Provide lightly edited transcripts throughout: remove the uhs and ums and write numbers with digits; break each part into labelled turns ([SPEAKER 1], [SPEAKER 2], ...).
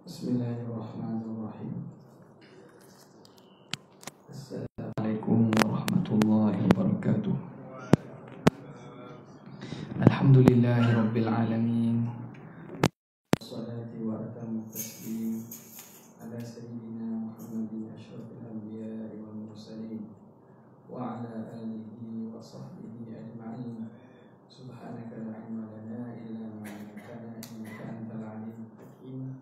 [SPEAKER 1] Bismillahirrahmanirrahim. Assalamualaikum warahmatullahi wabarakatuh. Alhamdulillahi rabbil alamin. Wassalatu wa atamu taslim ala sayyidina Muhammadin asyrafil anbiya'i wal mursalin wa ala alihi wa sahbihi ajma'in. Subhanaka la ilma lana illa ma 'allamtana innaka antal alimul hakim.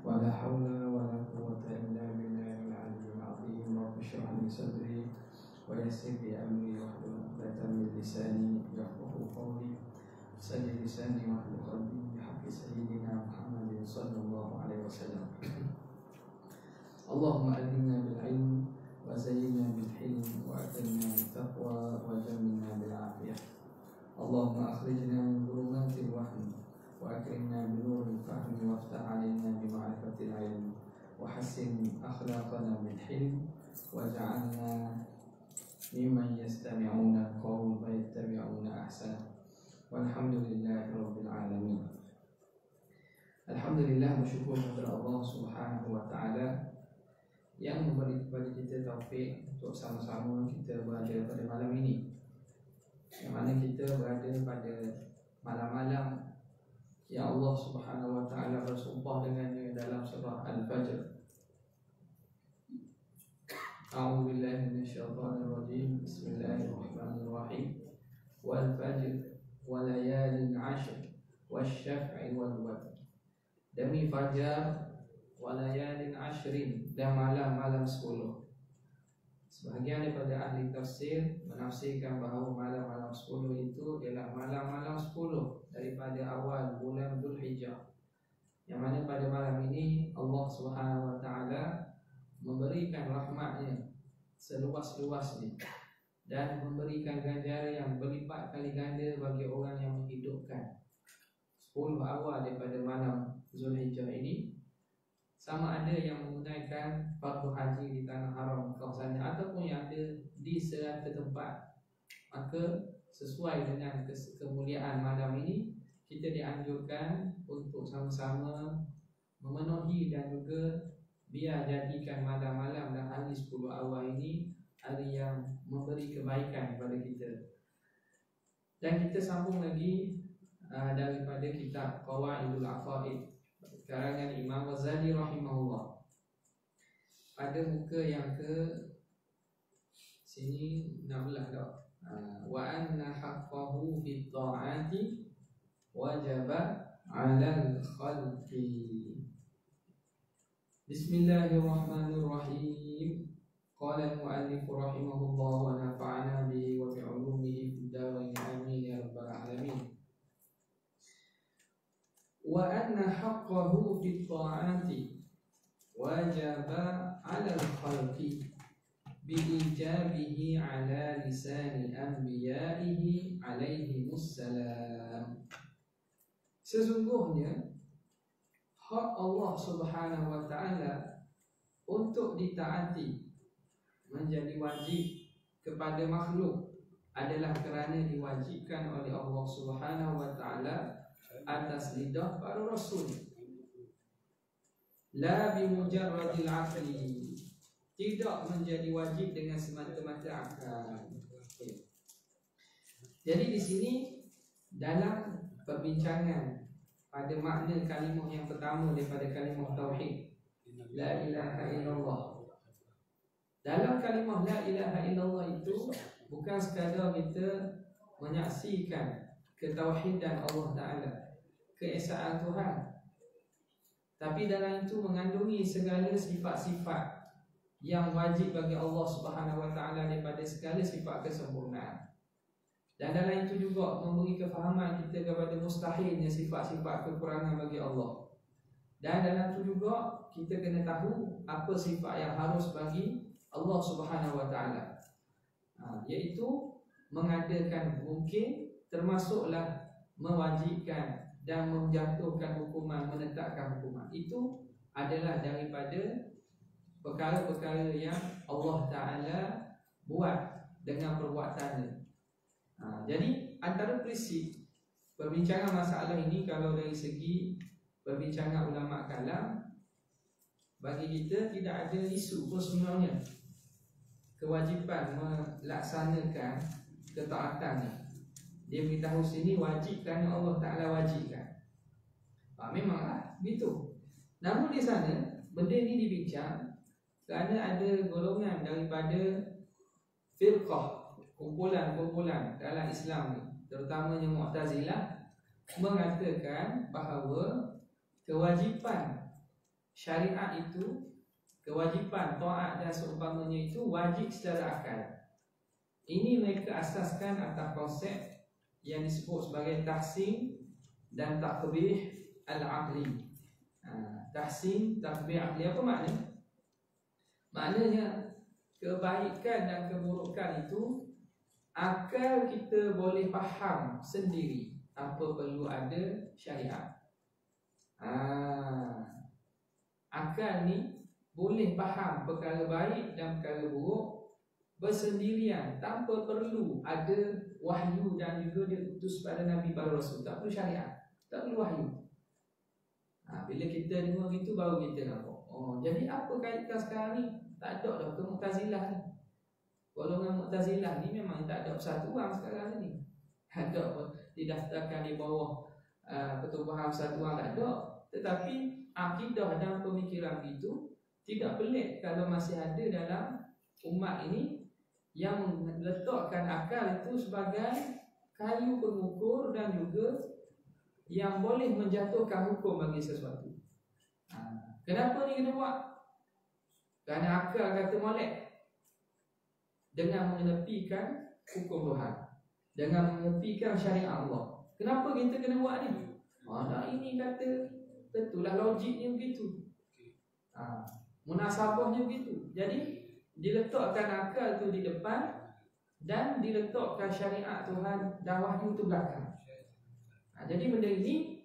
[SPEAKER 1] Wa la haula wa la quwwata illa billahil aliyyil azim. Rabbi shrah li sadri wa yassir li amri wahlul 'uqdatam min lisani yafqahu qawli. Sayyid lisani wa hlul qalbi bihaqqi sayyidina Muhammadin sallallahu alaihi wasallam. Allahumma allimna bil ilm wa zayyinna bil hilm wa akrimna bit taqwa wa jammilna bil afiyah. Allahumma akhrijna min dhulumatil wahm wa akrimna bi nuril fahmi waftah 'alaina bi ma'rifatil ilm wa hassin akhlaqana bil hilm waj'alna mimman yastami'una al-qawl wa yattabi'una ahsana. Walhamdulillahi rabbil alamin. Alhamdulillah, bersyukur kepada Allah Subhanahu wa taala yang memberi kepada kita taufik untuk sama-sama kita berada pada malam ini, yang mana kita berada pada malam-malam yang Allah Subhanahu wa taala bersumpah dengannya dalam surah Al-Fajr. A'udzu billahi minasyaitonir rajim. Bismillahirrahmanirrahim. Wal fajr wa layalin 'ashr wasyaf'i wal watr. Demi fajar wa layalin 'ashrin, dan malam-malam 10. Sebahagian daripada ahli tafsir menafsirkan bahawa malam-malam 10 itu ialah malam-malam 10 daripada awal bulan Dzulhijjah, yang mana pada malam ini Allah Subhanahu wa taala memberikan rahmatnya seluas-luasnya dan memberikan ganjaran yang berlipat kali ganda bagi orang yang menghidupkan 10 awal daripada malam Dzulhijjah ini, sama ada yang menunaikan fardu haji di tanah haram kawasannya ataupun yang ada di serata tempat. Maka sesuai dengan kemuliaan malam ini, kita dianjurkan untuk sama-sama memenuhi dan juga biar jadikan malam-malam dan hari 10 awal ini hari yang memberi kebaikan kepada kita. Dan kita sambung lagi daripada kitab Qawaidul Aqaid karangan Imam Ghazali rahimahullah, pada muka yang ke sini 16 dah. Wa anna haqqahu fi ta'ati wajaba 'alal khalqi. Bismillahirrahmanirrahim. Qala al-mu'allif rahimahullah wa nafa'ana bihi wa bi 'ulumihi fid dharain amin ya rabbal alamin. Wa anna haqqahu fi ta'ati wajaba 'ala al-khalqi bi ijabihi 'ala lisani anbiya'ihi alaihimus salam. Sesungguhnya hak Allah Subhanahu wa taala untuk ditaati menjadi wajib kepada makhluk adalah kerana diwajibkan oleh Allah Subhanahu wa taala atas lidah para rasul. La bi mujarradil aqli, tidak menjadi wajib dengan semata-mata akal. Jadi di sini dalam perbincangan pada makna kalimah yang pertama daripada kalimah tauhid, la ilaha illallah. Dalam kalimah la ilaha illallah itu bukan sekadar kita menyaksikan ketauhidan Allah Ta'ala, keesaan Tuhan, tapi dalam itu mengandungi segala sifat-sifat yang wajib bagi Allah Subhanahu wa taala daripada segala sifat kesempurnaan. Dan dalam itu juga memberi kefahaman kita kepada mustahilnya sifat-sifat kekurangan bagi Allah. Dan dalam itu juga kita kena tahu apa sifat yang harus bagi Allah Subhanahu wa taala, iaitu mengadakan mungkin, termasuklah mewajibkan dan menjatuhkan hukuman, menetapkan hukuman. Itu adalah daripada perkara-perkara yang Allah Ta'ala buat dengan perbuatannya. Jadi antara prinsip perbincangan masalah ini, kalau dari segi perbincangan ulama kalam, bagi kita tidak ada isu pun sebenarnya kewajipan melaksanakan ketaatan ni. Dia beritahu sini wajib kerana Allah Ta'ala wajibkan. Memanglah begitu. Namun di sana benda ni dibincang kerana ada golongan daripada firqah, kumpulan-kumpulan dalam Islam ni, terutamanya Mu'tazilah, mengatakan bahawa kewajipan syariat itu, kewajipan taat dan seumpamanya itu wajib secara akal. Ini mereka asaskan atas konsep yang disebut sebagai tahsin dan takbih al-aqli. Tahsin, takbih aqli apa makna? Maknanya kebaikan dan keburukan itu akal kita boleh faham sendiri tanpa perlu ada syariat. Akal ni boleh faham perkara baik dan perkara buruk bersendirian tanpa perlu ada wahyu dan juga diutus pada Nabi pada Rasul. Tak perlu syariat, tak perlu wahyu. Bila kita dengar gitu baru kita nampak, jadi apa kaitan sekarang ni? Tak ada dah ke Mu'tazilah ni. Golongan Mu'tazilah ni memang tak ada persatuan sekarang ni. Ada pun didaftarkan di bawah pertubuhan persatuan, tak ada. Tetapi akidah dan pemikiran itu tidak pelik kalau masih ada dalam umat ini yang meletakkan akal itu sebagai kayu pengukur dan juga yang boleh menjatuhkan hukum bagi sesuatu. Kenapa ni kena buat? Kerana akal kata molek dengan menepikan hukum Tuhan, dengan menepikan syariat Allah. Kenapa kita kena buat ni? Ini kata betulah logiknya begitu. Munasabahnya begitu. Jadi diletakkan akal tu di depan dan diletakkan syariat Tuhan dan wahyu tu belakang. Jadi benda ini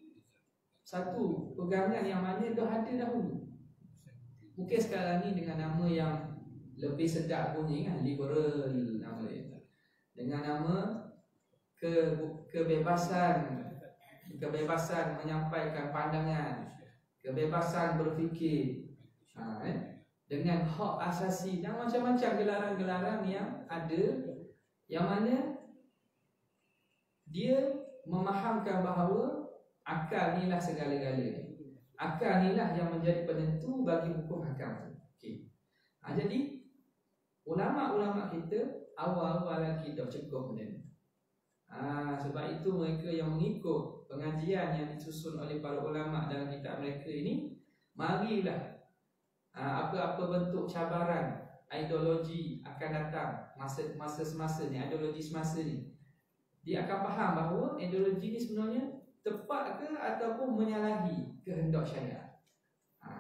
[SPEAKER 1] satu pegangan yang mana dah ada dahulu. Mungkin sekarang ni dengan nama yang lebih sedap bunyi kan, liberal nama dia. Dengan nama kebebasan menyampaikan pandangan, kebebasan berfikir, dengan hak asasi dan macam-macam gelaran-gelaran yang ada, yang mana dia memahamkan bahawa akal inilah segala-galanya. Akal inilah yang menjadi penentu bagi hukum hakam. Jadi ulama-ulama kita awal-awal lagi dah cekok benda ni. Sebab itu mereka yang mengikut pengajian yang disusun oleh para ulama dalam kitab mereka ini, marilah apa-apa bentuk cabaran ideologi akan datang masa semasa ni, ideologi semasa ni, dia akan faham bahawa ideologi ni sebenarnya tepat ke ataupun menyalahi kehendak syariat.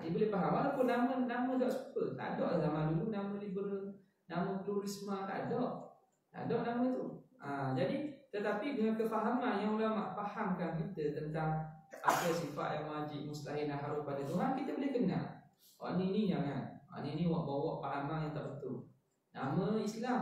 [SPEAKER 1] Dia boleh faham walaupun nama tak serupa. Tak ada zaman dulu nama liberal, nama pluralisme, tak ada nama tu. Jadi tetapi dengan kefahaman yang ulama fahamkan kita tentang apa sifat yang wajib, mustahil dan haram pada Tuhan, kita boleh kenal. Ni jangan. Ni bawa fahaman yang tak betul. Nama Islam,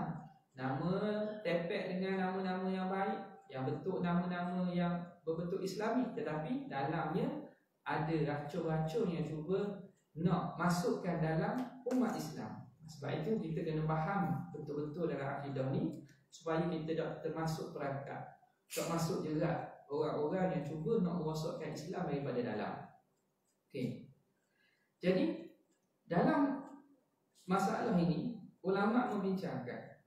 [SPEAKER 1] nama tepek dengan nama-nama yang baik, yang bentuk nama-nama yang berbentuk Islami, tetapi dalamnya ada racun-racun yang cuba nak masukkan dalam umat Islam. Sebab itu kita kena faham betul-betul dalam akidah ni supaya kita tak termasuk perangkap, tak masuk jerat orang-orang yang cuba nak merosakkan Islam daripada dalam. Jadi dalam masalah ini ulama membincangkan.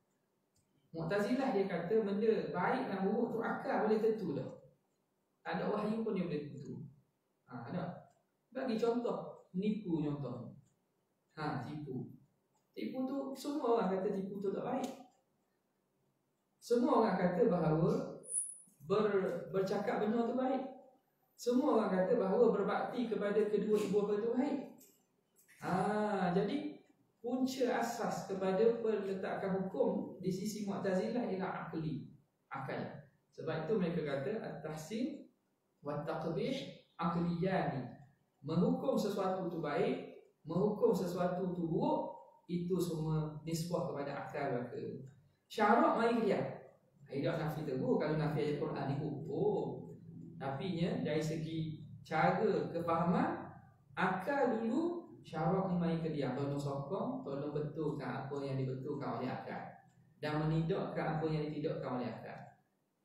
[SPEAKER 1] Mu'tazilah dia kata benda baik dan buruk tu akal boleh tentu dah. Tak ada wahyu pun dia boleh tentu. Ada. Bagi contoh, nipu contoh. Tipu tu semua orang kata tipu tu tak baik. Semua orang kata bahawa bercakap benar tu baik. Semua orang kata bahawa berbakti kepada kedua ibu bapa tu baik. Jadi punca asas kepada peletakan hukum di sisi Mu'tazilah ialah akli, akal. Sebab itu mereka kata at-tahsin wa taqbih akliyani. Menghukum sesuatu tu baik, menghukum sesuatu tu buruk, itu semua nisbah kepada akal mereka. Syarak mari lihat. Tidak nafi tegur kalau nafi ayat Quran ni. Tapi dari segi cara kefahaman, akal dulu syarak ni mari ke dia, tolong sokong, tolong betulkan apa yang dibetulkan oleh akal dan menidakkan apa yang ditidakkan oleh akal.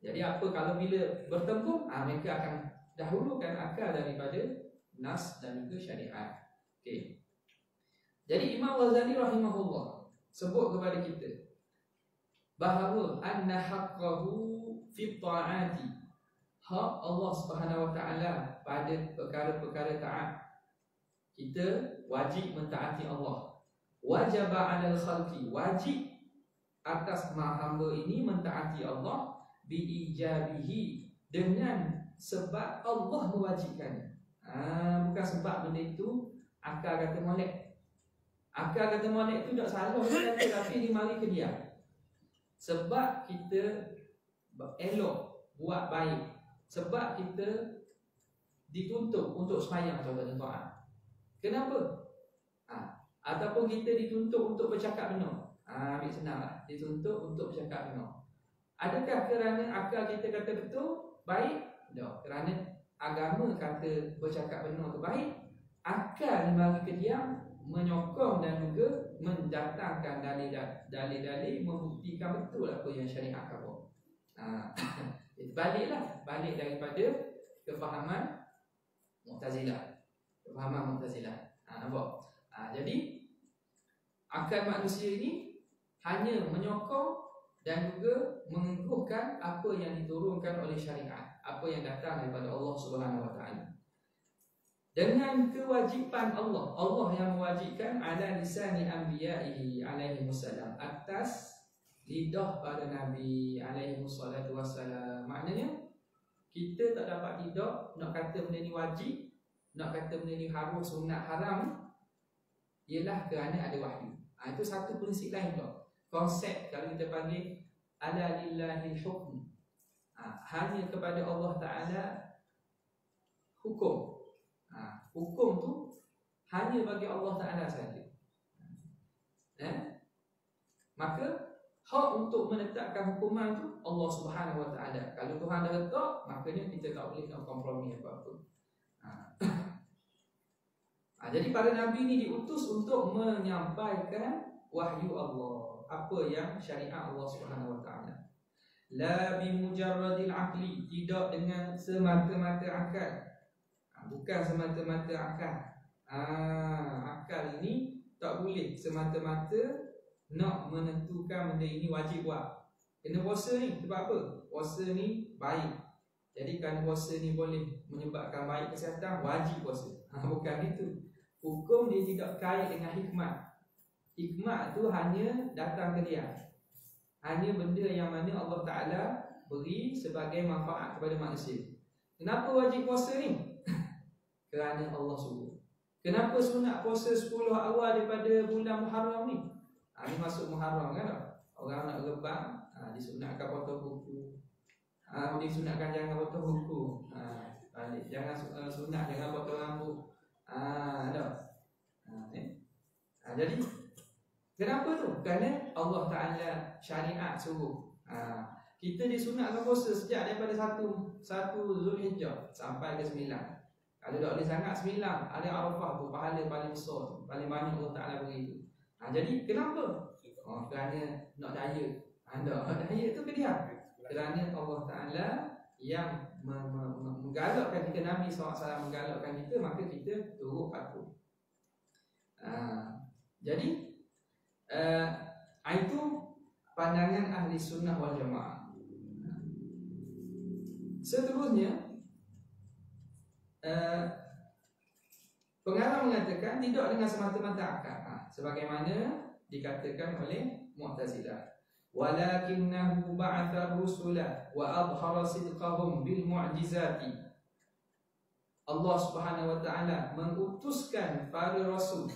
[SPEAKER 1] Jadi apa kalau bila bertempur, mereka akan dahulukan akal daripada nas dan juga syariat. Okey. Jadi Imam Ghazali rahimahullah sebut kepada kita bahawa anna haqqahu fi ta'ati, hak Allah Subhanahu wa taala pada perkara-perkara taat, kita wajib mentaati Allah. Wajaba 'alal khalqi, wajib atas hamba ini mentaati Allah biijabihi, dengan sebab Allah mewajibkannya. Bukan sebab benda itu akal kata molek. Akal kata molek itu tak salah kata, tapi dia mari ke dia. Sebab kita elok buat baik, sebab kita dituntut untuk sembahyang contoh-contoh. Kenapa? Ataupun kita dituntut untuk bercakap benar. Ambil senanglah, dituntut untuk bercakap benar. Adakah kerana akal kita kata betul, baik? Tak. Kerana agama kata bercakap benar tu baik, akal ni mari ke dia menyokong dan juga mendatangkan dalil-dalil membuktikan betul apa yang syariat kata. Baliklah, balik daripada kefahaman Mu'tazilah. Kefahaman Mu'tazilah. Nampak? Jadi akal manusia ini hanya menyokong dan juga mengukuhkan apa yang diturunkan oleh syariat, apa yang datang daripada Allah Subhanahu wa taala. Dengan kewajipan Allah, Allah yang mewajibkan ala lisani anbiya'ihi alaihi wassalam, atas lidah para nabi alaihi wassalatu wassalam. Maknanya kita tak dapat tidak nak kata benda ni wajib, nak kata benda ni harus, sunat, haram, ialah kerana ada wahyu. Itu satu prinsip lain pula. Konsep kalau kita panggil ala lillahi hukm, hanya kepada Allah Ta'ala hukum. Hukum tu hanya bagi Allah Ta'ala saja. Maka hak untuk menetapkan hukuman tu Allah Subhanahu Wa Ta'ala. Kalau Tuhan dah letak, makanya kita tak boleh nak kompromi apa-apa. Jadi para nabi ni diutus untuk menyampaikan wahyu Allah, apa yang syariat Allah Subhanahu Wa Ta'ala. La bimujarradil aqli, tidak dengan semata-mata akal. Bukan semata-mata akal. Akal ini tak boleh semata-mata nak menentukan benda ini wajib buat. Kena puasa ni sebab apa? Puasa ni baik. Jadi kan puasa ni boleh menyebabkan baik kesihatan, wajib puasa. Bukan itu. Hukum dia tidak kait dengan hikmat. Hikmat tu hanya datang ke dia. Hanya benda yang mana Allah Ta'ala beri sebagai manfaat kepada manusia. Kenapa wajib puasa ni? Kerana Allah suruh. Kenapa sunat puasa 10 awal daripada bulan Muharram ni? Ini masuk Muharram kan? Orang nak rebang, disunatkan potong kuku. Disunatkan jangan potong kuku. Jangan sunat, jangan potong rambut. Jadi kenapa tu? Kerana Allah Ta'ala syariat suruh. Kita disunatkan puasa sejak daripada 1 Zulhijjah sampai ke 9. Kalau tak boleh sangat 9, hari Arafah tu pahala paling besar tu, paling banyak Allah Ta'ala beri tu. Jadi kenapa? Kerana nak daya. Nak daya tu ke dia? Kerana Allah Ta'ala yang menggalakkan kita, Nabi SAW menggalakkan kita, maka kita turut patuh. Jadi itu pandangan ahli sunnah wal jamaah. Seterusnya pengarang mengatakan tidak dengan semata-mata akal, sebagaimana dikatakan oleh Mu'tazilah. Walakinnahu ba'atha rusula wa adhara sidqahum bil mu'jizati. Allah Subhanahu wa taala mengutuskan para rasul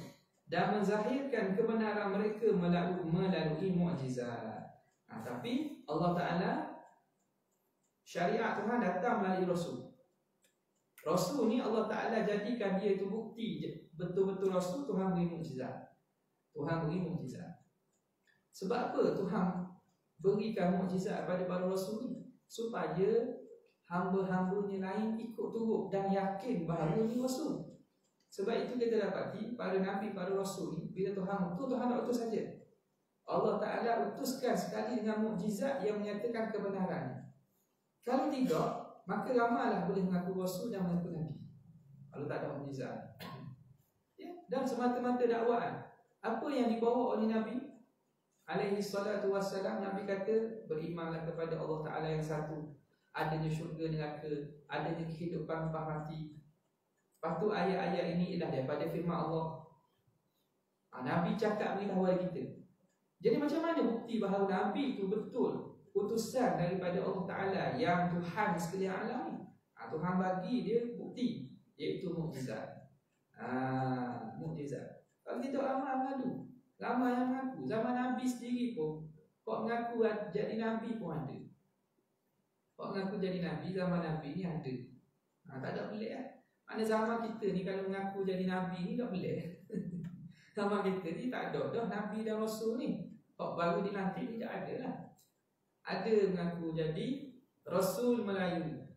[SPEAKER 1] dan menzahirkan kebenaran mereka melalui mukjizat. Tapi Allah Ta'ala, syariat Tuhan datang melalui Rasul. Rasul ni Allah Ta'ala jadikan dia itu bukti betul-betul Rasul. Tuhan beri mukjizat. Tuhan beri mukjizat. Sebab apa Tuhan berikan mukjizat kepada para Rasul ni? Supaya hamba-hambanya lain ikut turut dan yakin bahawa ni Rasul. Sebab itu kita dapati para nabi, para rasul ni bila Tuhan utus, Tuhan tak utus saja. Allah Ta'ala utuskan sekali dengan mukjizat yang menyatakan kebenaran. Kalau tidak, maka ramailah boleh mengaku rasul dan mengaku nabi. Kalau tak ada mukjizat. Ya, dan semata-mata dakwaan. Apa yang dibawa oleh Nabi alaihi salatu wassalam, Nabi kata berimanlah kepada Allah Ta'ala yang satu, adanya syurga neraka, adanya kehidupan lepas mati. Lepas tu ayat-ayat ini ialah daripada firman Allah. Nabi cakap beritahu kita. Jadi macam mana bukti bahawa Nabi itu betul utusan daripada Allah Ta'ala yang Tuhan sekalian alam ni? Tuhan bagi dia bukti, iaitu mukjizat. Mukjizat. Kalau kita ramai mengadu, ramai yang mengaku. Zaman Nabi sendiri pun kok mengaku jadi Nabi pun ada. Kok mengaku jadi Nabi, zaman Nabi ni ada. Tak ada pelik lah. Mana zaman kita ni kalau mengaku jadi Nabi ni tak pelik. Zaman kita ni tak ada dah Nabi dan Rasul ni. Kok baru dilantik ni tak ada lah. Ada mengaku jadi Rasul Melayu.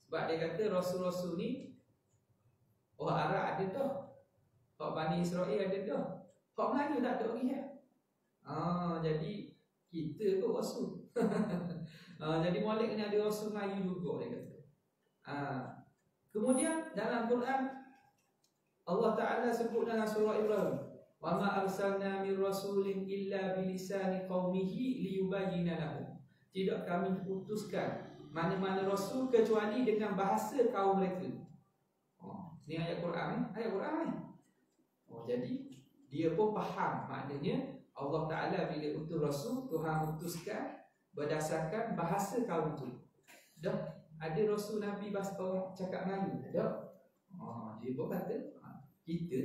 [SPEAKER 1] Sebab dia kata Rasul-Rasul ni orang Arab ada dah. Kok Bani Israel ada dah. Kok Melayu tak ada lagi ya. Jadi kita kot Rasul. Jadi molek kena ada Rasul Melayu juga, dia kata. Kemudian dalam Quran Allah Ta'ala sebut dalam surah Ibrahim, wa ma arsalna min rasulin illa bilisani qaumihi liyubayyina lahum. Tidak kami utuskan mana-mana rasul kecuali dengan bahasa kaum mereka. Ini ayat Quran, ayat Quran ni. Jadi dia pun faham maknanya Allah Ta'ala bila utus rasul, Tuhan utuskan berdasarkan bahasa kaum tu. Dah ada rasul Nabi bahasa kaum cakap Melayu? Dah. Dia pun kata kita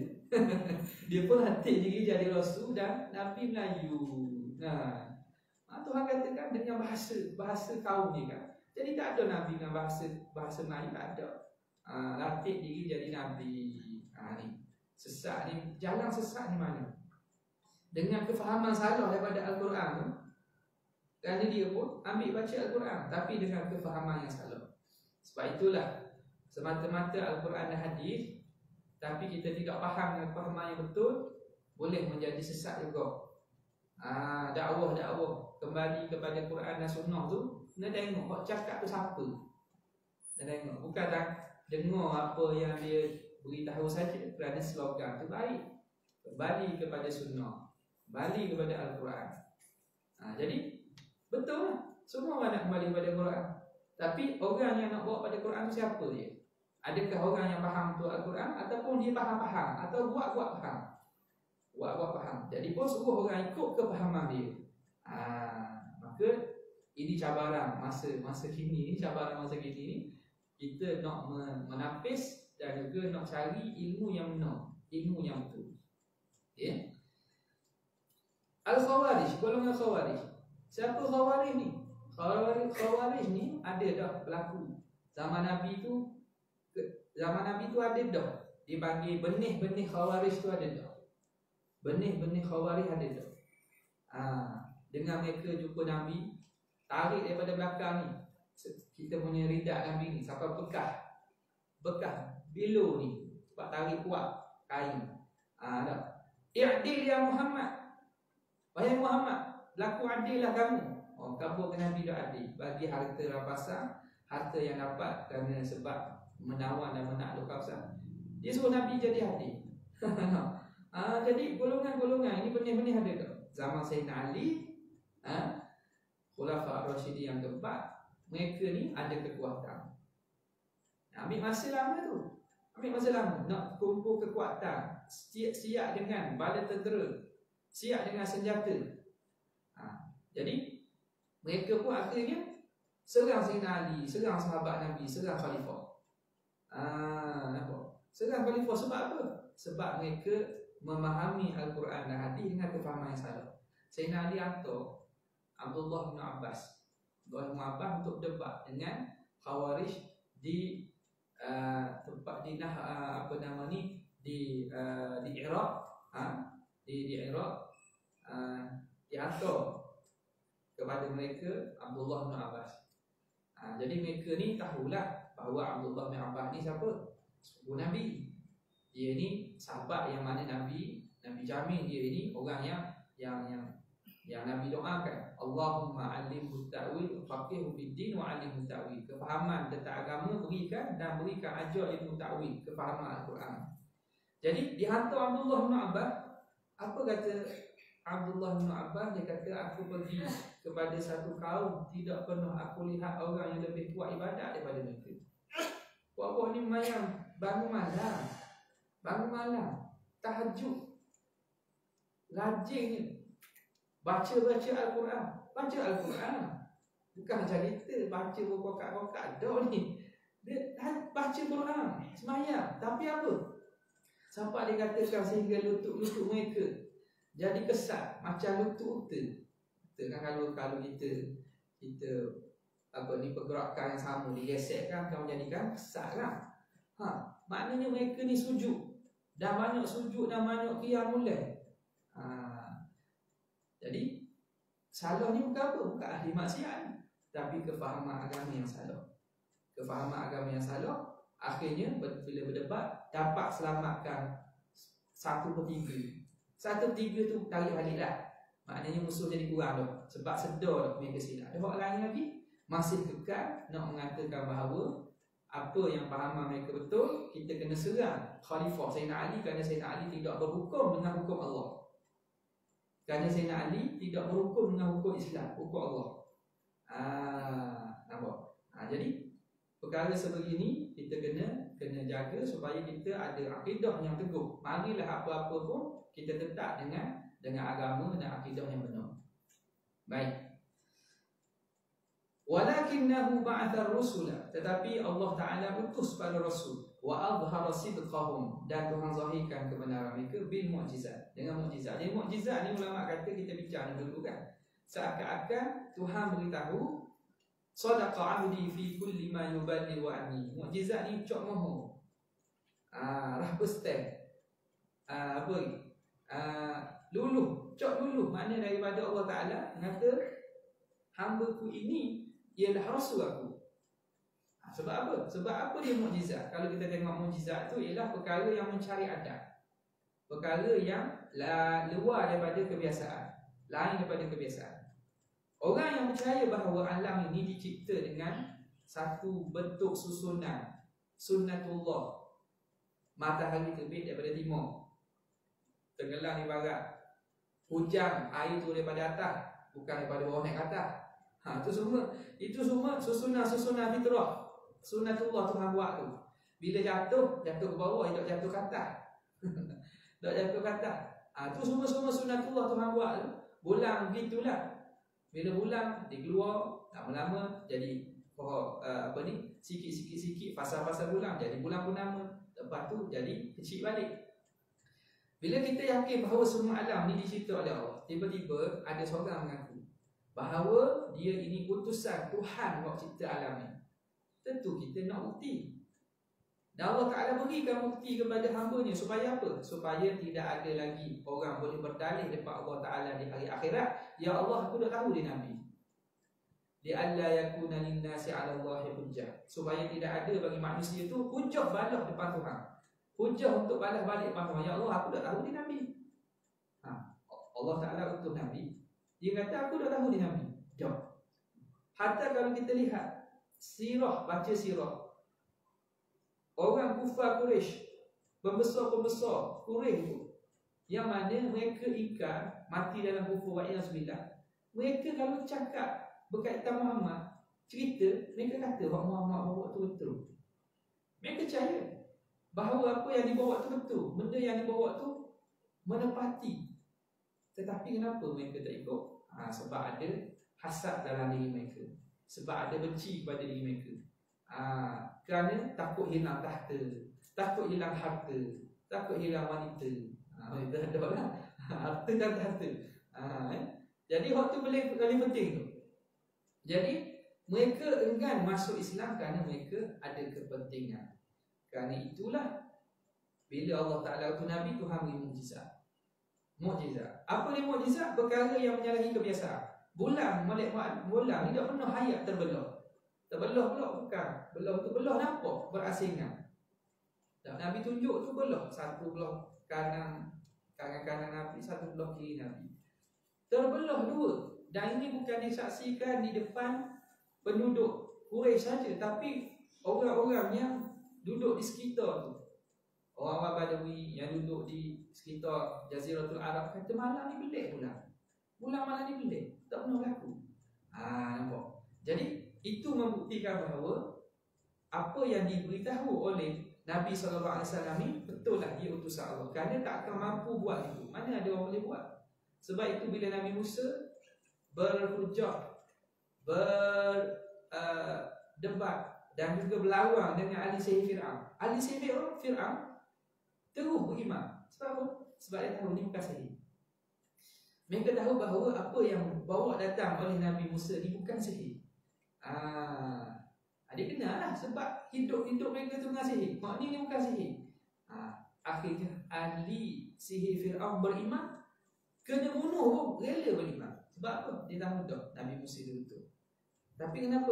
[SPEAKER 1] dia pun hati diri jadi rasul dan Nabi Melayu. Tuhan katakan dengan bahasa kaum ni kan. Jadi tak ada Nabi dengan bahasa Melayu, tak ada. Latih diri jadi Nabi. Ni sesat ni, jalan sesat ni mana? Dengan kefahaman salah daripada Al-Quran tu. Kerana dia pun ambil baca Al-Quran tapi dengan kefahaman yang salah. Sebab itulah semata-mata Al-Quran dan hadis tapi kita tidak faham dengan kefahaman yang betul, boleh menjadi sesat juga. Dakwah kembali kepada Quran dan Sunnah tu, kena tengok hak cakap tu siapa. Kena tengok, bukan tak dengar apa yang dia beritahu saja kerana slogan tu baik. Kembali kepada Sunnah, kembali kepada Al-Quran. Jadi betul lah, semua orang nak kembali kepada Quran. Tapi orang yang nak bawa pada Quran tu siapa dia? Adakah orang yang faham tu Al-Quran ataupun dia faham-faham atau buat-buat faham? Buat-buat faham. Jadi pun suruh orang ikut kefahaman dia. Maka ini cabaran masa kini ni, cabaran masa kini ni, kita nak menapis dan juga nak cari ilmu yang benar, ilmu yang betul. Ya. Al-Khawarij, golongan Khawarij. Siapa Khawarij ni? Khawarij ni ada dah berlaku. Zaman Nabi tu ada dah. Dipanggil benih-benih Khawarij tu ada dah. Benih-benih Khawarij ada dah. Dengan mereka jumpa Nabi, tarik daripada belakang ni. Kita punya ridak Nabi ni sampai bekas bilo ni. Sebab tarik kuat kain. I'dil ya Muhammad. Wahai Muhammad, berlaku adil lah kamu. Kabur ke Nabi dah adil. Bagi harta rampasan, harta yang dapat kerana sebab menawan dan menakluk kawasan. Dia suruh Nabi jadi adil. Jadi golongan-golongan ini benih-benih ada tak? Zaman Sayyidina Ali, Khulafa Rasyidin yang keempat, mereka ni ada kekuatan. Ambil masa lama tu. Ambil masa lama nak kumpul kekuatan, siap dengan bala tentera, siap dengan senjata. Jadi mereka pun akhirnya serang Sayyidina Ali, serang sahabat Nabi, serang khalifah. Nampak? Serang khalifah sebab apa? Sebab mereka memahami Al-Quran dan hadis dengan kefahaman yang salah. Sayyidina Ali hantar Abdullah bin Abbas untuk debat dengan Khawarij di tempat di Iraq, di Iraq, dihantar kepada mereka Abdullah bin Abbas. Jadi mereka ni tahulah bahawa Abdullah bin Abbas ni siapa? Sepupu Nabi. Dia ni sahabat yang mana Nabi jamin dia ini orang yang Nabi doakan, Allahumma alimhu ta'wil faqihu fid din wa alimhu ta'wil. Kefahaman tentang agama berikan, dan berikan ajar ilmu ta'wil, kefahaman Al-Quran. Jadi dihantar Abdullah bin Abbas. Apa kata Abdullah bin Abbas? Dia kata, aku pergi kepada satu kaum, tidak pernah aku lihat orang yang lebih kuat ibadat daripada mereka. Buat-buat ni mayang bangun malam, tahajud, rajin ni, baca Al-Quran. Bukan macam kita baca berkokak-kokak dah ni. Dia baca Quran, semayang. Tapi apa? Sampai dia katakan sehingga lutut-lutut mereka jadi kesat macam lutut unta. Kita kan kalau kita pergerakan yang sama digesekkan akan menjadikan kesat lah. Maknanya mereka ni sujud. Dah banyak sujud, dah banyak qiyamul lail. Jadi salah ni bukan apa? Bukan ahli maksiat, tapi kefahaman agama yang salah. Kefahaman agama yang salah, akhirnya bila berdebat dapat selamatkan 1/3. 1/3 tu tarik balik lah. Maknanya musuh jadi kurang dah. Sebab sedar dah mereka silap. Ada orang lain lagi masih kekal nak mengatakan bahawa apa yang fahaman mereka betul, kita kena serang Khalifah Sayyidina Ali, kerana Sayyidina Ali tidak berhukum dengan hukum Allah. Kerana Sayyidina Ali tidak berhukum dengan hukum Islam, hukum Allah. Nampak? Jadi perkara sebegini kita kena jaga supaya kita ada akidah yang teguh. Marilah apa-apa pun kita tetap dengan agama dan akidah yang benar. Baik. Walakinnahu ba'atha rusula, tetapi Allah Ta'ala utus para rasul, wa adhara sidqahum, dan Tuhan zahirkan kebenaran mereka bil mukjizat, dengan mukjizat. Jadi mukjizat ni ulama kata, kita bincang dulu kan, seakan-akan Tuhan beritahu sadaqa abdi fi kulli ma yuballighu anni. Mukjizat ni cok moho. Rahbustan. Apa lagi? Luluh, cok luluh, makna daripada Allah Ta'ala kata hamba-Ku ini ialah rasul aku. Sebab apa? Sebab apa dia mukjizat? Kalau kita tengok mukjizat tu ialah perkara yang mencari adat, perkara yang luar daripada kebiasaan, lain daripada kebiasaan. Orang yang percaya bahawa alam ini dicipta dengan satu bentuk susunan, sunnatullah. Matahari terbit daripada timur, tenggelam di barat, hujan air tu daripada atas, bukan daripada bawah naik ke atas. Itu semua susunan fitrah, sunnatullah Tuhan buat tu. Bila jatuh ke bawah, tak jatuh ke atas. Tak jatuh ke atas. Itu semua sunnatullah Tuhan buat tu. Bulan begitulah. Bila bulan dia keluar, lama-lama jadi sikit-sikit fasa-fasa bulan, jadi bulan purnama. Lepas tu jadi kecil balik. Bila kita yakin bahawa semua alam ni dicipta oleh Allah, tiba-tiba ada seorang mengaku bahawa dia ini utusan Tuhan buat cipta alam ni, tentu kita nak bukti. Dan Allah Ta'ala berikan bukti kepada hamba-Nya supaya apa? Supaya tidak ada lagi orang boleh berdalih depan Allah Ta'ala di hari akhirat, ya Allah, aku dah tahu dia Nabi. Li'alla yakuna linnasi 'ala Allahi hujjah, supaya tidak ada bagi manusia itu hujjah balas depan Tuhan. Hujjah untuk balas balik depan Tuhan. Ya Allah, aku dah tahu dia Nabi. Allah Ta'ala utus Nabi, dia kata aku dah tahu dia Nabi. Jom. Hatta kalau kita lihat sirah, baca sirah, orang kufar Quraisy, pembesar-pembesar Quraisy itu, yang mana mereka ingkar mati dalam kufur wa'iyazbillah, mereka kalau cakap berkaitan Muhammad, cerita, mereka kata bahawa Muhammad bawa tu betul. Mereka percaya bahawa apa yang dibawa tu betul, benda yang dibawa tu menepati. Tetapi kenapa mereka tak ikut? Sebab ada hasad dalam diri mereka, sebab ada benci kepada diri mereka. Kerana takut hilang tahta, takut hilang harta, takut hilang wanita. Itu ada lah, harta dan tahta. Jadi waktu paling penting tu. Jadi mereka enggan masuk Islam kerana mereka ada kepentingan. Kerana itulah bila Allah Ta'ala utus Nabi, Tuhan beri mukjizat. Mukjizat. Apa dia mukjizat? Perkara yang menyalahi kebiasaan. Bulan ni tak pernah hayat terbelah. Terbelah pula bukan. Belah tu belah nampak berasingan. Dan Nabi tunjuk tu belah, satu belah kanan Nabi, satu belah kiri Nabi. Terbelah dua. Dan ini bukan disaksikan di depan penduduk Quraisy saja, tapi orang-orang yang duduk di sekitar tu. Orang-orang Badawi yang duduk di sekitar Jaziratul Arab kata malam ni pelik pula. Bulan malam ni pelik, tak pernah berlaku. Nampak. Jadi itu membuktikan bahawa apa yang diberitahu oleh Nabi SAW ni betul lah dia utusan Allah. Kerana tak akan mampu buat itu. Mana ada orang boleh buat. Sebab itu bila Nabi Musa berhujah, berdebat dan juga berlawan dengan ahli sihir Fir'aun. Ahli sihir Fir'aun terus beriman. Sebab apa? Sebab dia tahu ni bukan sihir. Mereka tahu bahawa apa yang bawa datang oleh Nabi Musa ni bukan sihir. Dia kenal lah sebab hidup mereka tu dengan sihir. Maknanya ni bukan sihir. Akhirnya ahli sihir Fir'aun beriman. Kena bunuh pun rela beriman. Sebab apa? Dia tahu dah Nabi Musa dia betul. Tapi kenapa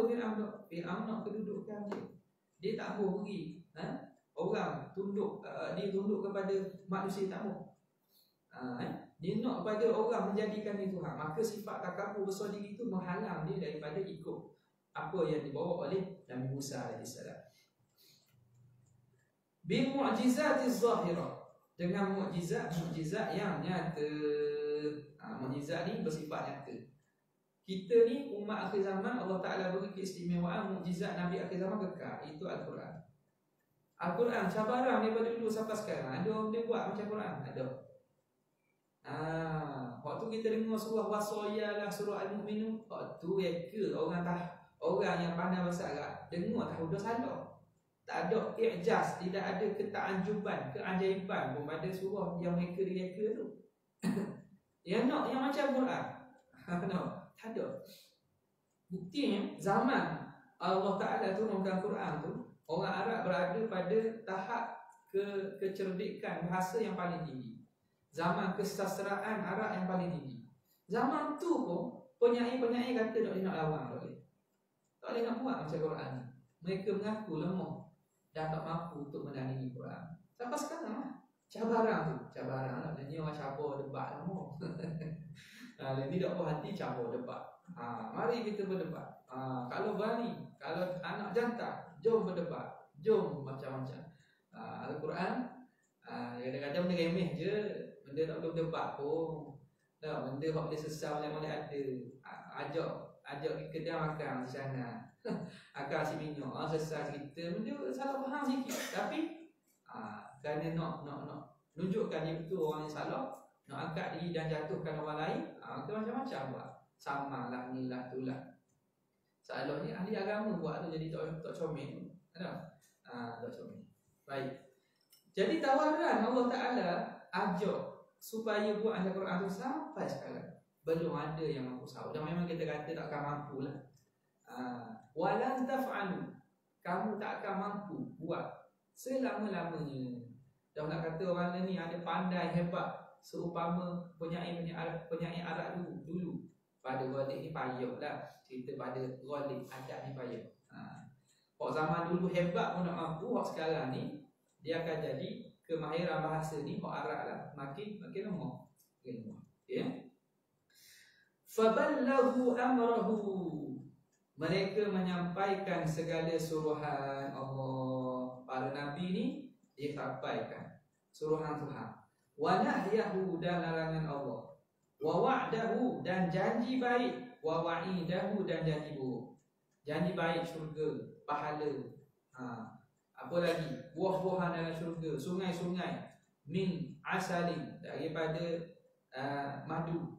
[SPEAKER 1] Fir'aun nak kedudukan dia? Dia tak mahu pergi orang tunduk, dia tunduk kepada manusia tak mahu. Dia nak kepada orang menjadikan dia Tuhan. Maka sifat takabur besar diri itu menghalang dia daripada ikut apa yang dibawa oleh Nabi Musa AS. Bimu'jizatiz zahirah, dengan mukjizat yang nyata. Mukjizat ni bersifat nyata. Kita ni umat akhir zaman, Allah Ta'ala beri keistimewaan mukjizat Nabi akhir zaman kekal. Itu Al-Quran. Al-Quran cabaran daripada dulu sampai sekarang. Ada orang boleh buat macam Quran? Ada. Waktu kita dengar surah Wasoya lah, surah Al-Mu'minun, waktu reka orang yang pandai bahasa Arab dengar tahu dah salah. Tak ada i'jaz, tidak ada ketakjuban, keajaiban pun pada surah yang mereka direka tu. Yang nak yang macam Quran. No, tak ada. Buktinya zaman Allah Ta'ala turunkan Quran tu, orang Arab berada pada tahap kecerdikan bahasa yang paling tinggi. Zaman kesastraan Arab yang paling tinggi. Zaman tu pun penyair-penyair kata tak boleh nak lawan, tak boleh nak buat macam Quran ni. Mereka mengaku lemah dan tak mampu untuk menandingi Quran. Sampai sekarang lah. Cabaran lah. Dan ni orang cabar debat lama. Ini tak puas hati cabar debat. Mari kita berdebat. Kalau berani, kalau anak jantan, jom berdebat. Jom macam-macam. Al-Quran kadang-kadang benda remeh je. Benda tak boleh berdebat pun. Benda tak boleh sesal boleh ada. Ajak ke kedai makan di sana. Akak si minyak, sesal cerita. Benda salah faham sikit. Tapi kerana nak nunjukkan dia betul orang yang salah, nak angkat diri dan jatuhkan orang lain, kita macam-macam buat. Sama lah, ni lah, tu lah. Salah ni ahli agama buat tu, jadi tak comel. Tak comel. Baik. Jadi tawaran Allah Ta'ala ajak supaya buat Al-Quran tu sampai sekarang belum ada yang mampu sahur. Dan memang kita kata tak akan mampu lah. Walan taf'alu, kamu tak akan mampu buat selama-lamanya. Dah nak kata orang ni ada pandai hebat seumpama penyair Arab dulu. Pada Ghalib ni payah lah. Cerita pada Ghalib adat ni payah. Kalau zaman dulu hebat pun nak mampu, sekarang ni dia akan jadi kemahiran bahasa ni Arab lah makin lemah. Okay. Faballahu amrahu, mereka menyampaikan segala suruhan Allah. Para nabi ni dia sampaikan suruhan Tuhan. Wa nahyahu, dan larangan Allah. Wa wa'dahu, dan janji baik. Wa wa'idahu, dan janji buruk. Janji baik syurga, pahala. Apa lagi? Buah-buahan dalam syurga, sungai-sungai. Min asalin, daripada madu.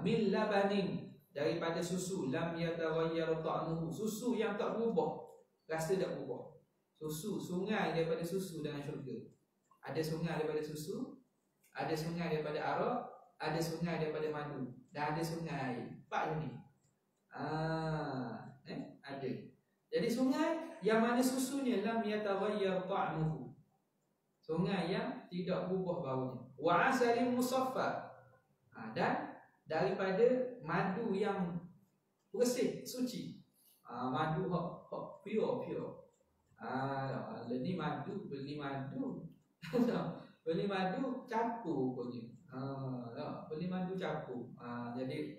[SPEAKER 1] Min labanin, daripada susu. Lam yataghayyar ta'muhu, susu yang tak berubah, rasa tak berubah. Susu, sungai daripada susu dalam syurga. Ada sungai daripada susu, ada sungai daripada arak, ada sungai daripada madu, dan ada sungai air. 4 ni. Ada. Jadi sungai yang mana susunya lam yataghayyar ta'muhu, sungai yang tidak berubah baunya. Wa asalin musaffa, dan daripada madu yang bersih, suci. Madu hak pure. Beli madu, beli madu. Beli madu capu punya. Beli madu capu. Jadi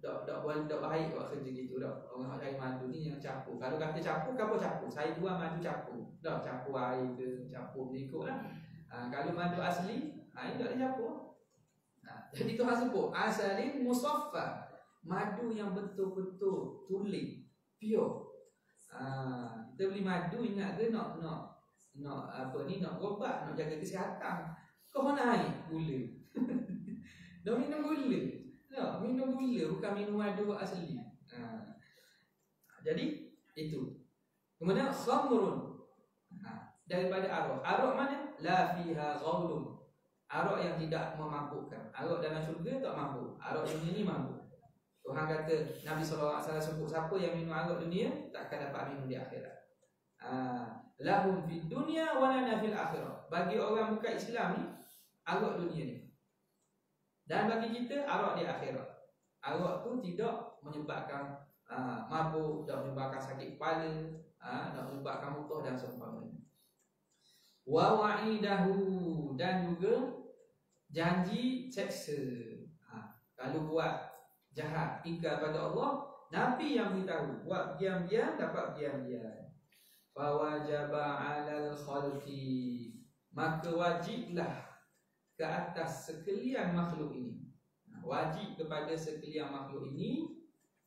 [SPEAKER 1] tak baik buat kerja gitu dah. Orang cari madu ni yang capu. Kalau kata capu, kamu capu. Saya jual madu capu. Dah capu air ke, capu berikutlah. Kalau madu asli, ini tak ada capu. Jadi Tuhan sebut asalin musaffa, madu yang betul-betul tulen, pure. Kita beli madu ingat ke nak apa ni, nak ubat, nak jaga kesihatan. Kau naik gula. Dah minum gula. Tak, minum gula bukan minum madu asli. Jadi itu. Kemudian khamrun. Daripada arak. Arak mana? La fiha ghaulun. Arak yang tidak memabukkan. Arak dalam syurga tak mabuk. Arak dunia ni mabuk. Tuhan kata, Nabi SAW sebut siapa yang minum arak dunia takkan dapat minum di akhirat. Lahum fid dunya wa lana fil akhirat. Bagi orang bukan Islam ni, arak dunia ni. Dan bagi kita, arak di akhirat. Arak tu tidak menyebabkan mabuk, tidak menyebabkan sakit kepala, tidak menyebabkan muntah dan seumpamanya. Wa wa'idahu, dan juga janji seksa. Kalau buat jahat, ingkar pada Allah, Nabi yang beritahu, buat diam-diam dapat diam-diam. Fa wajaba 'alal khalqi, maka wajiblah ke atas sekalian makhluk ini. Wajib kepada sekalian makhluk ini,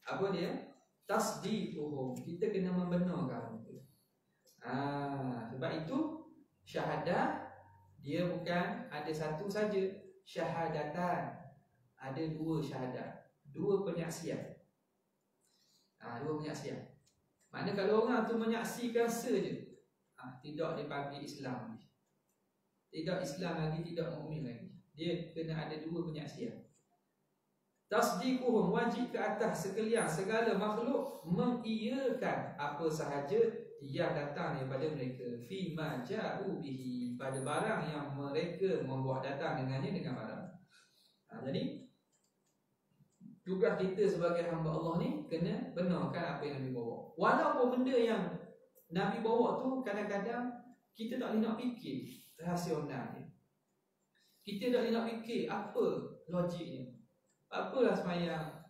[SPEAKER 1] apa dia? Tasdiquhum, kita kena membenarkan itu. Sebab itu syahadah dia bukan ada satu saja, syahadatan. Ada dua syahadat, dua penyaksian. Dua penyaksian. Maknanya kalau orang tu menyaksikan saja, tidak dipanggil Islam. Tidak Islam lagi, tidak mukmin lagi. Dia kena ada dua penyaksian. Tasdiquhum, wajib ke atas sekalian segala makhluk mengiyakan apa sahaja yang datang daripada mereka, fi ma ja'u bihi, pada barang yang mereka membuat datang dengannya, dengan barang. Jadi tugas kita sebagai hamba Allah ni kena benarkan apa yang Nabi bawa. Walaupun benda yang Nabi bawa tu kadang-kadang kita tak boleh nak fikir rasional dia. Kita tak boleh nak fikir apa logiknya. Apalah semayang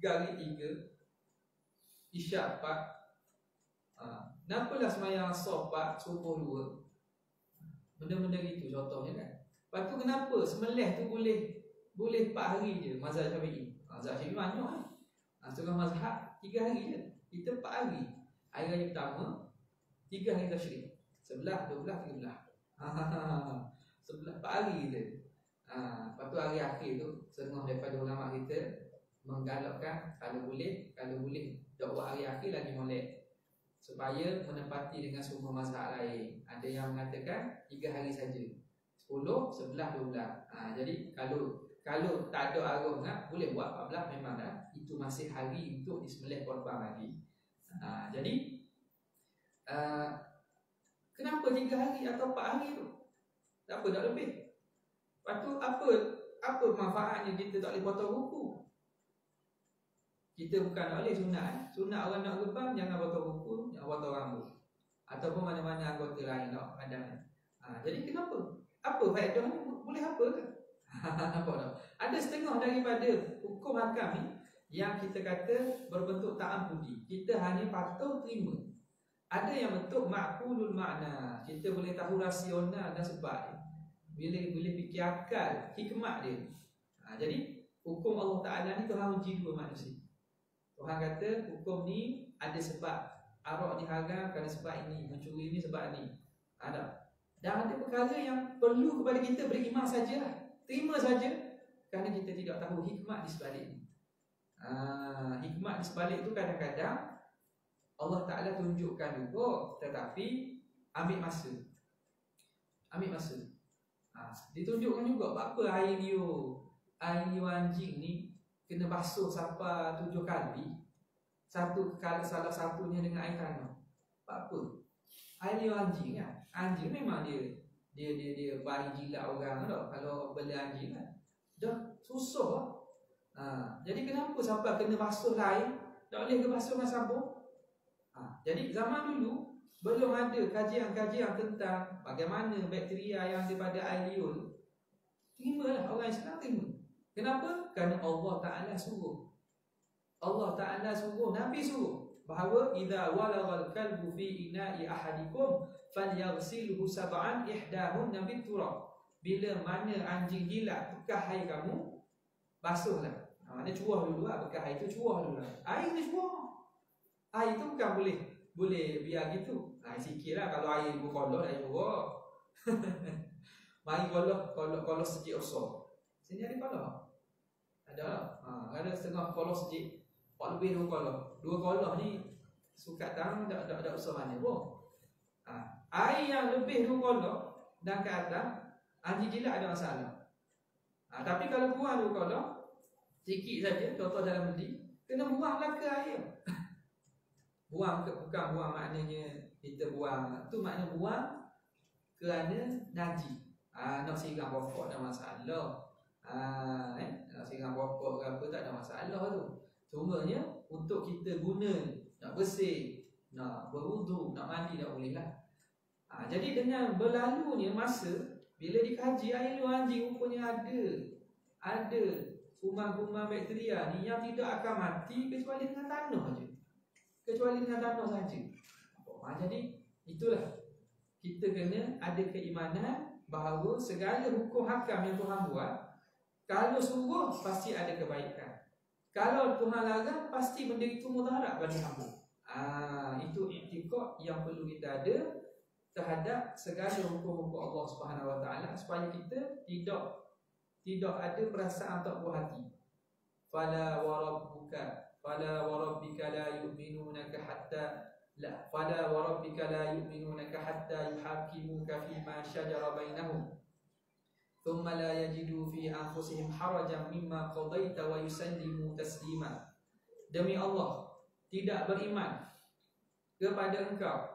[SPEAKER 1] gari 3, isyak 4, Kenapalah semayang asar 4, subuh 2. Benda-benda gitu contohnya kan. Lepas tu kenapa semelih tu boleh 4 hari je mazhab Syafi'i. Mazhab Syafi'i banyak kan. Setengah mazhab 3 hari je. Kita 4 hari. Hari raya pertama, 3 hari tasyrik. 11, 12, 13. 4 hari je. Lepas tu hari akhir tu setengah daripada ulama kita menggalakkan kalau boleh tak buat hari akhir lagi molek, supaya menepati dengan semua mazhab lain. Ada yang mengatakan 3 hari saja, 10, 11, 12. Jadi kalau tak ada arwah nak boleh buat 14, memang dah itu masih hari untuk disembelih korban lagi. Jadi kenapa 3 hari atau 4 hari tu? Tak apa, tak lebih. Lepas tu apa manfaatnya kita tak boleh potong kuku? Kita bukan tak boleh sunat. Sunat orang nak gebang, jangan potong kuku, jangan potong rambut, ataupun mana-mana anggota lain tak badan. Jadi kenapa? Apa faedahnya? Boleh apa ke? Nampak tak? Ada setengah daripada hukum hakam ni yang kita kata berbentuk ta'abbudi. Kita hanya patut terima. Ada yang bentuk ma'qulul makna. Kita boleh tahu rasional dan sebab boleh fikir akal, hikmat dia. Jadi hukum Allah Ta'ala ni Tuhan uji dua manusia. Tuhan kata hukum ni ada sebab. Arak diharam kerana sebab ini, mencuri ni sebab ni. Dan ada perkara yang perlu kepada kita beriman sajalah, terima saja, kerana kita tidak tahu hikmat di sebalik ni. Hikmat di sebalik tu kadang-kadang Allah Ta'ala tunjukkan juga, tetapi ambil masa. Ditunjukkan juga apa air liur anjing ni kena basuh sampai 7 kali. Salah satunya dengan air tanah. Apa? Air liur anjing kan. Anjing memang dia bari jilat orang tak? Kalau beli anjing kan dah susah. Jadi kenapa sampai kena basuh lain? Tak boleh ke basuh dengan sabun? Jadi zaman dulu belum ada kajian-kajian tentang bagaimana bakteria yang ada pada air liur. Terimalah, orang Islam terima. Kenapa? Kerana Allah Ta'ala suruh. Allah Ta'ala suruh, Nabi suruh bahawa idza walagal kalbu fi ina'i ahadikum falyaghsilhu sab'an ihdahunna biturab. Bila mana anjing jilat bekas air kamu, basuhlah. Maknanya cuah dulu lah, bekas air tu cuah dulu lah. Air ni cuah. Air tu bukan boleh biar gitu. Sikitlah kalau air berkolok dah cuah. Mari kolok sejik osok. Sini ada kolok? Ada. Ada setengah kolok sejik. Pak lebih 2 kolok. 2 kolok ni sukat tang tak usah mana pun. Air yang lebih 2 kolok dan ke atas, anjing jilat ada masalah. Tapi kalau kurang 2 kolok, sikit saja, contoh dalam beli, kena buanglah ke air. Buang bukan buang maknanya kita buang. Tu makna buang kerana najis. Nak siram pokok tak masalah. Nak siram pokok ke apa tak ada masalah tu. Cumanya untuk kita guna, nak bersih, nak berwuduk, nak mandi tak boleh lah. Jadi dengan berlalunya masa, bila dikaji air liur anjing rupanya ada kuman-kuman bakteria ni yang tidak akan mati kecuali dengan tanah saja. Kecuali dengan tanah saja. Jadi itulah kita kena ada keimanan bahawa segala hukum hakam yang Tuhan buat, kalau suruh pasti ada kebaikan. Kalau Tuhan larang, pasti benda itu mudarat bagi hamba. Itu i'tiqad yang perlu kita ada terhadap segala hukum-hukum Allah Subhanahu Wa Taala, supaya kita tidak ada perasaan tak puas hati. Fala wa rabbika la yu'minunaka hatta fala wa rabbika la yu'minunaka hatta yuhakimuka fima shajara bainahum thumma la yajidu fi anfusihim harajan mimma qadaita wa yusallimu taslima. Demi Allah, tidak beriman kepada engkau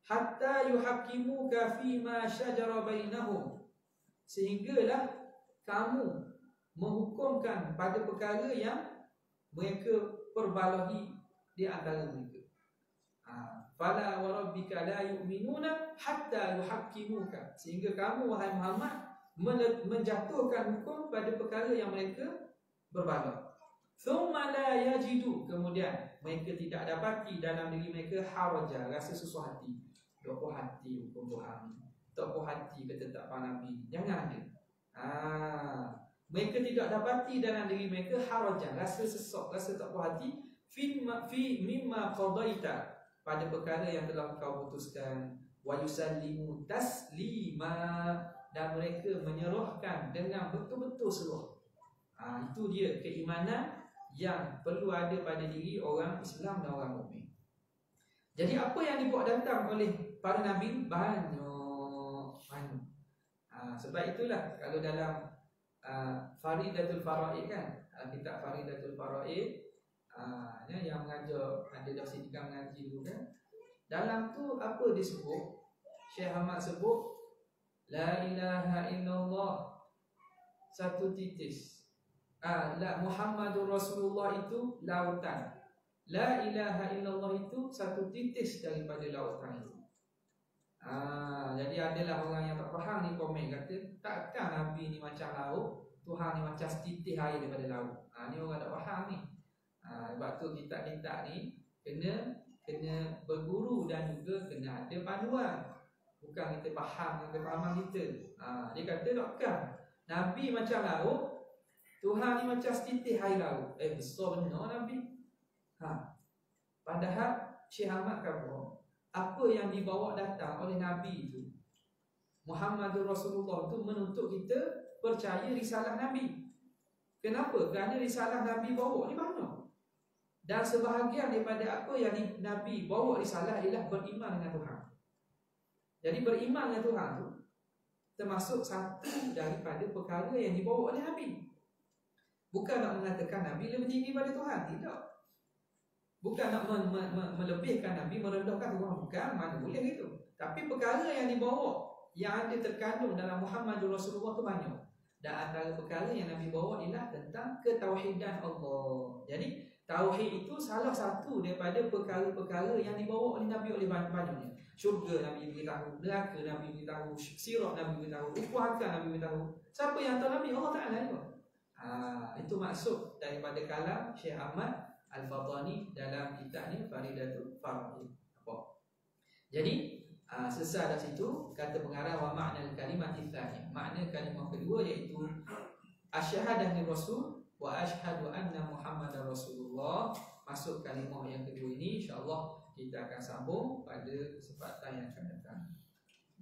[SPEAKER 1] hatta yuhakimuka fima shajara bainahum, sehinggalah kamu menghukumkan pada perkara yang mereka perbalahi di antara mereka. Fala wa rabbika la yu'minuna hatta yuhaqqimuka, sehingga kamu wahai Muhammad menjatuhkan hukum pada perkara yang mereka berbalah. Thumma la yajidu, kemudian mereka tidak dapati dalam diri mereka haraja, rasa susah hati. Tak puas hati hukum Tuhan, tak puas hati ketetapan Nabi. Jangan ada. Mereka tidak dapati dalam diri mereka haraja, rasa sesak, rasa tak puas hati fi mimma qadaita, pada perkara yang telah kau putuskan, wa yusallimu taslima, dan mereka menyerahkan dengan betul-betul serah. Itu dia keimanan yang perlu ada pada diri orang Islam dan orang mukmin. Jadi apa yang dibawa datang oleh para nabi banyak. Sebab itulah kalau dalam Faridatul Faraid kan, kitab Faridatul Faraid yang mengajar, ada dosen juga mengaji dulu kan. Dalam tu apa disebut? Syekh Ahmad sebut la ilaha illallah satu titis. Muhammadur Rasulullah itu lautan. La ilaha illallah itu satu titis daripada lautan itu. Jadi adalah orang yang tak faham ni komen kata, takkan Nabi ni macam laut, Tuhan ni macam setitis air daripada laut. Ni orang tak faham ni. Sebab tu kitab-kitab ni kena berguru dan juga kena ada panduan. Bukan kita faham dengan kefahaman kita. Dia kata takkan Nabi macam laut, Tuhan ni macam setitis air laut. Besar benar Nabi. Padahal Syekh Ahmad kata, apa yang dibawa datang oleh Nabi itu, Muhammadur Rasulullah itu menuntut kita percaya risalah Nabi. Kenapa? Kerana risalah Nabi bawa ni banyak. Dan sebahagian daripada apa yang Nabi bawa risalah ialah beriman dengan Tuhan. Jadi beriman dengan Tuhan tu termasuk satu daripada perkara yang dibawa oleh Nabi. Bukan nak mengatakan Nabi lebih tinggi pada Tuhan, tidak. Bukan nak melebihkan Nabi, merendahkan Tuhan, bukan, mana boleh itu. Tapi perkara yang dibawa, yang ada terkandung dalam Muhammadur Rasulullah tu banyak. Dan antara perkara yang Nabi bawa ialah tentang ketauhidan Allah. Jadi Tauhid itu salah satu daripada perkara-perkara yang dibawa oleh Nabi oleh banyaknya. Syurga Nabi beritahu, neraka Nabi beritahu, sirat Nabi beritahu, ruku hakam Nabi beritahu. Siapa yang tahu Nabi? Allah Ta'ala juga. Itu maksud daripada kalam Syekh Ahmad Al-Fatani dalam kitabnya Faridatul Faraid. Jadi sesat dari situ kata pengarang wa makna kalimat tsani. Makna kalimah kedua iaitu asyhadah li rasul wa asyhadu anna Muhammadar Rasulullah. Masuk kalimah yang kedua ini insya-Allah kita akan sambung pada kesempatan yang akan datang.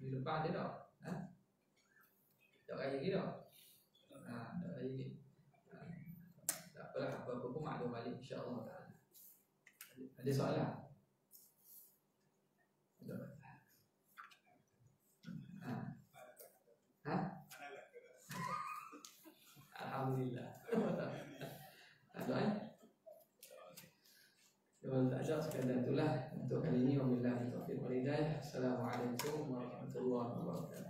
[SPEAKER 1] Minggu depan ada tak? Tak raya lagi tak? Tak raya lagi. Tak apalah, apa-apa pun maklum balik insya-Allah taala. Ada soalan? Alhamdulillah. Doa. Kalau tak ada sekadar itulah untuk kali ini. Wabillahi taufiq wal hidayah. Assalamualaikum warahmatullahi wabarakatuh.